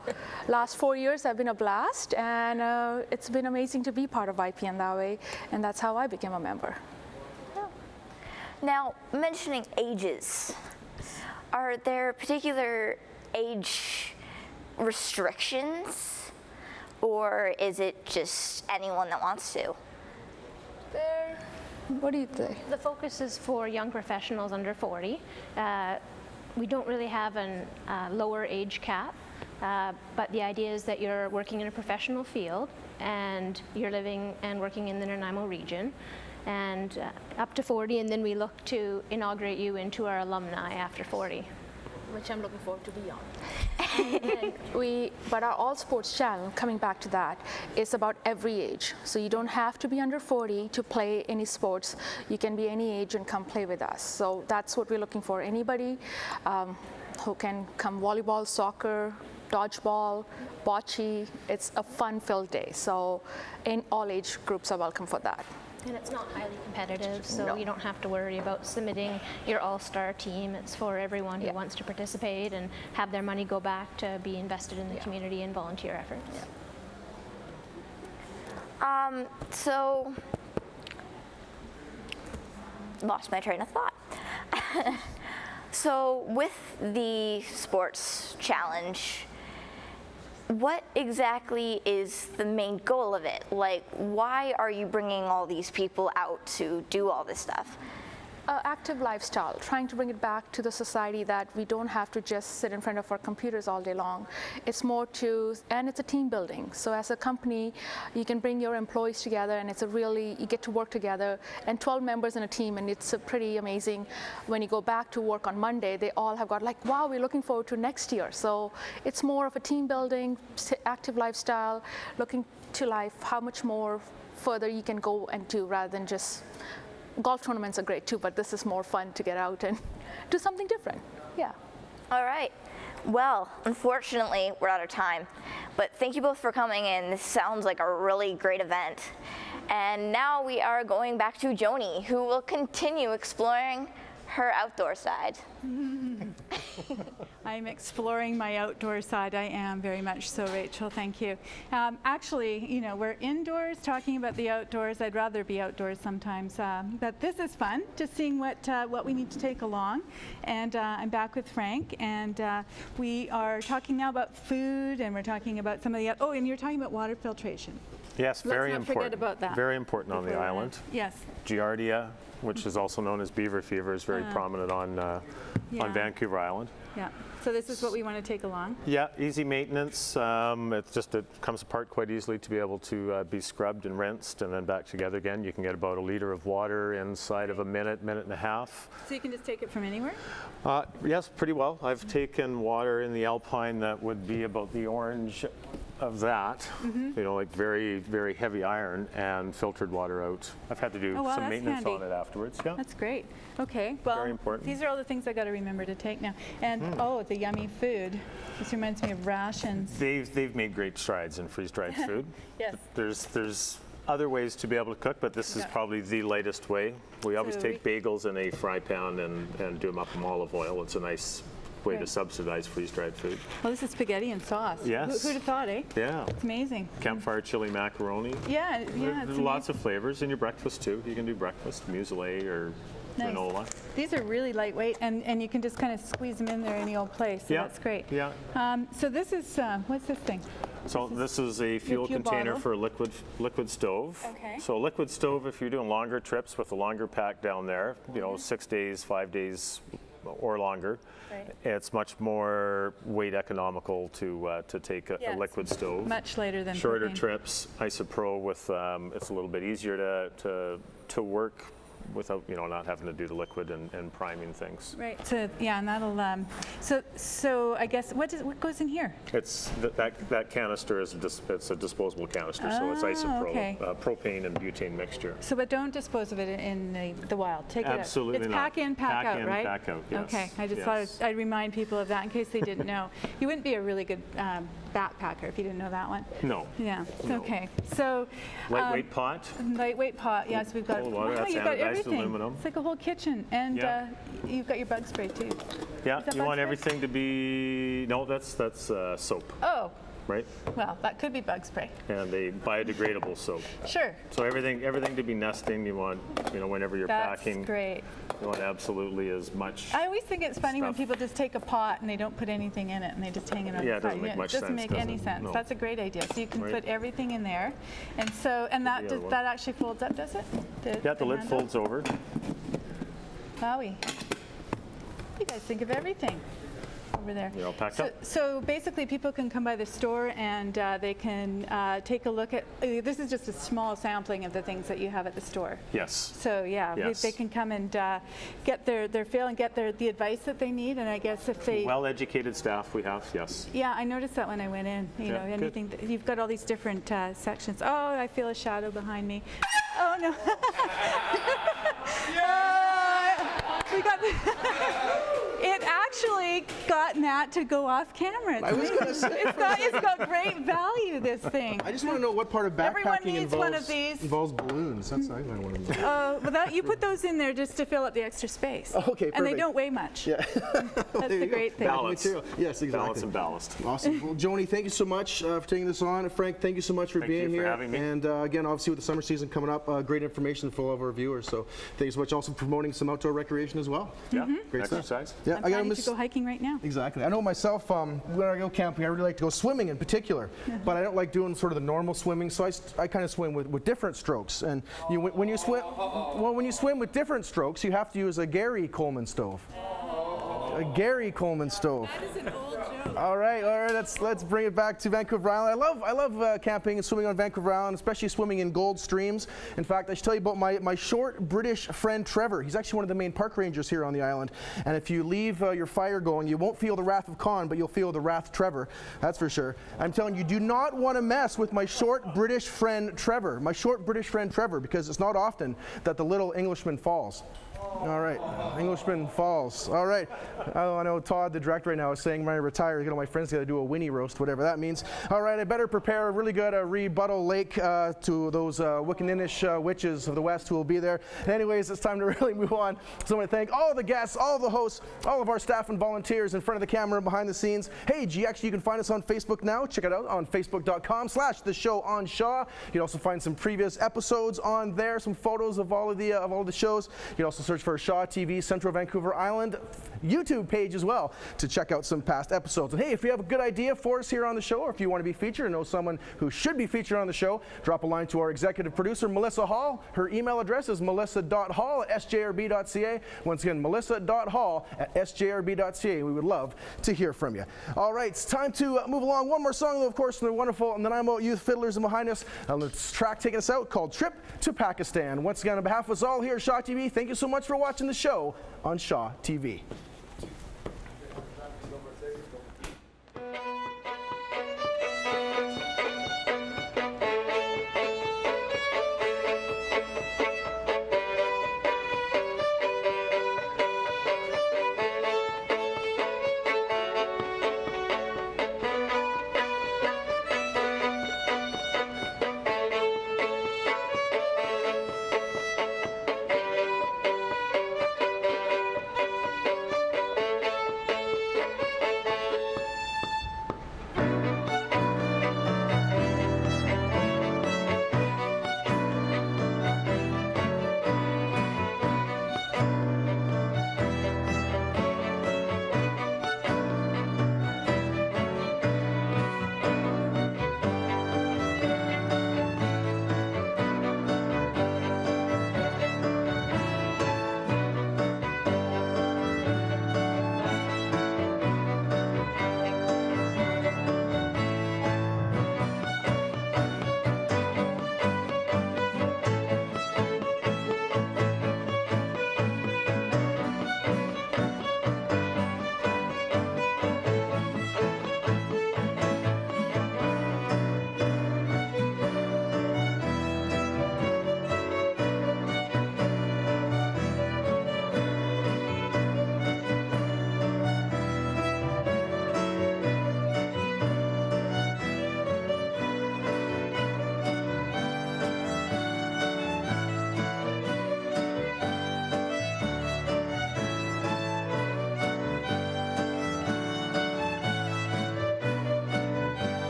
P: last 4 years have been a blast, and it's been amazing to be part of YPN that way, and that's how I became a member.
B: Now, mentioning ages, are there particular age restrictions, or is it just anyone that wants to?
P: What do you think?
Q: The focus is for young professionals under 40. We don't really have a lower age cap, but the idea is that you're working in a professional field and you're living and working in the Nanaimo region, and up to 40, and then we look to inaugurate you into our alumni after 40.
P: Which I'm looking forward to be on. But our All Sports channel, coming back to that, is about every age. So you don't have to be under 40 to play any sports. You can be any age and come play with us. So that's what we're looking for. Anybody who can come volleyball, soccer, dodgeball, bocce. It's a fun-filled day. So all age groups are welcome for that.
Q: And it's not highly competitive, so you don't have to worry about submitting your all-star team. It's for everyone who wants to participate and have their money go back to be invested in the community and volunteer efforts.
B: So, lost my train of thought. So, with the sports challenge, what exactly is the main goal of it? Like, why are you bringing all these people out to do all this stuff?
P: Active lifestyle, trying to bring it back to the society that we don't have to just sit in front of our computers all day long. It's more and it's a team building. So as a company, you can bring your employees together, and it's you get to work together, and 12 members in a team, and it's pretty amazing. When you go back to work on Monday, they all have got like, wow, we're looking forward to next year. So it's more of a team building, active lifestyle, looking to life, how much more further you can go and do rather than just golf tournaments are great too, but this is more fun to get out and do something different. Yeah.
B: All right. Well, unfortunately, we're out of time. But thank you both for coming in. This sounds like a really great event. And now we are going back to Joni, who will continue exploring her outdoor side.
H: I'm exploring my outdoor side. I am very much so, Rachel. Thank you. Actually, you know, we're indoors talking about the outdoors. I'd rather be outdoors sometimes, but this is fun. Just seeing what we need to take along. And I'm back with Frank, and we are talking now about food, and we're talking about some of the. Oh, and you're talking about water filtration.
I: Yes, very
H: Let's not
I: important.
H: forget about that.
I: Very important on the island.
H: Yes.
I: Giardia, which is also known as beaver fever, is very prominent on Vancouver Island.
H: Yeah. So this is what we want to take along.
I: Yeah, easy maintenance. It comes apart quite easily to be able to be scrubbed and rinsed and then back together again. You can get about 1 liter of water inside of a minute and a half.
H: So you can just take it from anywhere?
I: Yes, pretty well. I've taken water in the Alpine that would be about the orange of that, you know, like very, very heavy iron, and filtered water out. I've had to do some maintenance on it afterwards. Yeah,
H: that's great. Okay, well,
I: very important.
H: These are all the things I got to remember to take now. And oh, the yummy food. This reminds me of rations.
I: They've made great strides in freeze-dried food.
H: Yes.
I: There's other ways to be able to cook, but this is probably the latest way. We always take bagels in a fry pan and do them up in olive oil. It's a nice way to subsidize freeze-dried food.
H: Well, this is spaghetti and sauce.
I: Yes.
H: Who'd have thought, eh?
I: Yeah.
H: It's amazing.
I: Campfire chili macaroni.
H: Yeah,
I: There's lots of flavors in your breakfast too. You can do breakfast, muesli or granola.
H: These are really lightweight, and you can just kind of squeeze them in there any old place. So that's great.
I: Yeah.
H: So this is, what's this thing?
I: So this is a fuel container
H: bottle.
I: for a liquid stove.
H: Okay.
I: So a liquid stove, if you're doing longer trips with a longer pack down there, you know, 6 days, 5 days, or longer.
H: Right.
I: It's much more weight economical to take a liquid stove.
H: Much lighter than
I: shorter
H: propane.
I: trips. Isopro with it's a little bit easier to work without not having to do the liquid and priming things.
H: Right. So yeah, and that'll so I guess what goes in here?
I: It's that canister is it's a disposable canister, so it's isopro,
H: okay.
I: Propane and butane mixture.
H: So but don't dispose of it in the wild. Take
I: Absolutely
H: it out. It's
I: not.
H: pack in, pack out, right?
I: Pack out. Yes.
H: Okay. I just thought I'd remind people of that in case they didn't know. You wouldn't be a really good backpacker if you didn't know that one.
I: No.
H: Yeah.
I: No.
H: Okay. So
I: lightweight pot.
H: Lightweight pot. Yes, we've got.
I: Cold water. That's
H: you've got
I: anodized
H: everything.
I: aluminum.
H: It's like a whole kitchen, and you've got your bug spray too.
I: Yeah.
H: Is that
I: You
H: bug
I: want
H: spray?
I: everything to be that's soap.
H: Oh.
I: Right.
H: Well, that could be bug spray.
I: And a biodegradable soap.
H: Sure.
I: So everything to be nesting. You want whenever you're
H: That's
I: packing.
H: great.
I: You want absolutely as much.
H: I always think it's funny when
I: stuff.
H: people just take a pot and they don't put anything in it and they just hang it on
I: Yeah,
H: the
I: it
H: side.
I: doesn't make much
H: It doesn't
I: sense,
H: make
I: does
H: any
I: it?
H: sense.
I: No.
H: That's a great idea. So you can
I: Right.
H: put everything in there, and that
I: the other one.
H: that actually folds up, does it?
I: The lid
H: handle?
I: folds over.
H: Wowie. You guys think of everything over there.
I: You're all packed up.
H: So basically people can come by the store and they can take a look at, this is just a small sampling of the things that you have at the store.
I: Yes.
H: So yeah,
I: Yes.
H: they can come and get their fill and get the advice that they need, and I guess if they...
I: Well-educated staff we have, yes.
H: Yeah, I noticed that when I went in,
I: Yeah,
H: anything, you've got all these different sections. Oh, I feel a shadow behind me. Oh no. We got it actually got Nat to go off camera.
A: I was gonna say.
H: It's got great value, this thing.
A: I just want to know what part of
H: Everyone
A: backpacking
H: needs one of these.
A: involves balloons. That's what I want to know.
H: Well, you put those in there just to fill up the extra space.
A: Okay,
H: And they
A: perfect.
H: don't weigh much.
A: Yeah.
H: That's the great thing.
I: Balance.
A: Yes, exactly.
I: Balance and ballast.
A: Awesome. Well, Joni, thank you so much for taking this on. Frank, thank you so much for
I: Thank
A: being
I: you for
A: here.
I: having me.
A: And again, obviously with the summer season coming up, great information for all of our viewers. So thank you so much. Also promoting some outdoor recreation as well.
I: Yeah.
A: Great
I: Exercise.
A: stuff. Yeah,
H: I'm planning to go hiking right now.
A: Exactly. I know myself, when I go camping, I really like to go swimming in particular, but I don't like doing sort of the normal swimming, so I kind of swim with different strokes. And when you swim with different strokes, you have to use a Gary Coleman stove. A Gary Coleman stove.
H: That is an old joke.
A: All right. Let's bring it back to Vancouver Island. I love camping and swimming on Vancouver Island, especially swimming in gold streams. In fact, I should tell you about my short British friend Trevor. He's actually one of the main park rangers here on the island. And if you leave your fire going, you won't feel the wrath of Khan, but you'll feel the wrath of Trevor. That's for sure. I'm telling you, do not want to mess with my short British friend Trevor. My short British friend Trevor, because it's not often that the little Englishman falls. All right, Englishman falls. All right. Oh, I know Todd, the director right now, is saying when I retire, my friends got to do a Winnie roast, whatever that means. All right, I better prepare a really good rebuttal lake to those Wickaninnish witches of the West who will be there. Anyways, it's time to really move on. So I want to thank all the guests, all the hosts, all of our staff and volunteers in front of the camera and behind the scenes. Hey, actually, you can find us on Facebook now. Check it out on facebook.com/The Show on Shaw. You can also find some previous episodes on there, some photos of all of the shows. You can also search for Shaw TV Central Vancouver Island YouTube page as well to check out some past episodes. And hey, if you have a good idea for us here on the show, or if you want to be featured and know someone who should be featured on the show, drop a line to our executive producer, Melissa Hall. Her email address is melissa.hall@sjrb.ca. Once again, melissa.hall@sjrb.ca. We would love to hear from you. All right, it's time to move along. One more song, though, of course, from the wonderful Nanaimo Youth Fiddlers and behind us. This track taking us out called Trip to Pakistan. Once again, on behalf of us all here at Shaw TV, thank you so much for watching the show on Shaw TV.